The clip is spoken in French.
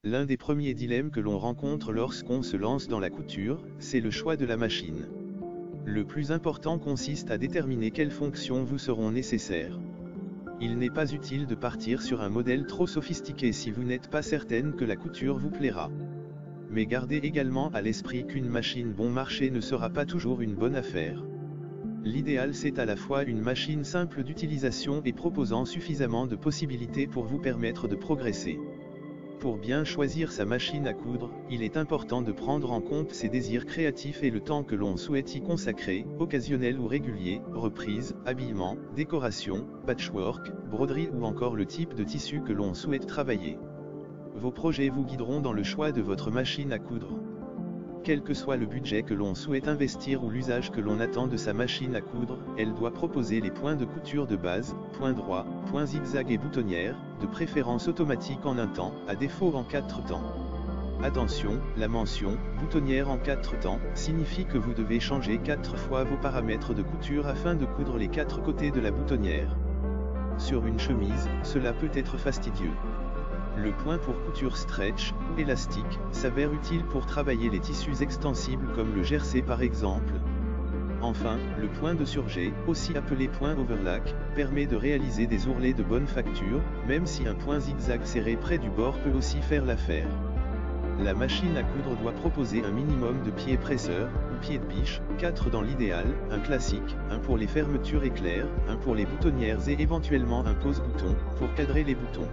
L'un des premiers dilemmes que l'on rencontre lorsqu'on se lance dans la couture, c'est le choix de la machine. Le plus important consiste à déterminer quelles fonctions vous seront nécessaires. Il n'est pas utile de partir sur un modèle trop sophistiqué si vous n'êtes pas certaine que la couture vous plaira. Mais gardez également à l'esprit qu'une machine bon marché ne sera pas toujours une bonne affaire. L'idéal c'est à la fois une machine simple d'utilisation et proposant suffisamment de possibilités pour vous permettre de progresser. Pour bien choisir sa machine à coudre, il est important de prendre en compte ses désirs créatifs et le temps que l'on souhaite y consacrer, occasionnel ou régulier, reprise, habillement, décoration, patchwork, broderie ou encore le type de tissu que l'on souhaite travailler. Vos projets vous guideront dans le choix de votre machine à coudre. Quel que soit le budget que l'on souhaite investir ou l'usage que l'on attend de sa machine à coudre, elle doit proposer les points de couture de base, points droits, points zigzag et boutonnières, de préférence automatique en un temps, à défaut en 4 temps. Attention, la mention « boutonnière en 4 temps » signifie que vous devez changer 4 fois vos paramètres de couture afin de coudre les 4 côtés de la boutonnière. Sur une chemise, cela peut être fastidieux. Le point pour couture stretch, ou élastique, s'avère utile pour travailler les tissus extensibles comme le jersey par exemple. Enfin, le point de surjet, aussi appelé point overlock, permet de réaliser des ourlets de bonne facture, même si un point zigzag serré près du bord peut aussi faire l'affaire. La machine à coudre doit proposer un minimum de pieds presseurs, ou pieds de biche, 4 dans l'idéal, un classique, un pour les fermetures éclairs, un pour les boutonnières et éventuellement un pose-bouton, pour cadrer les boutons.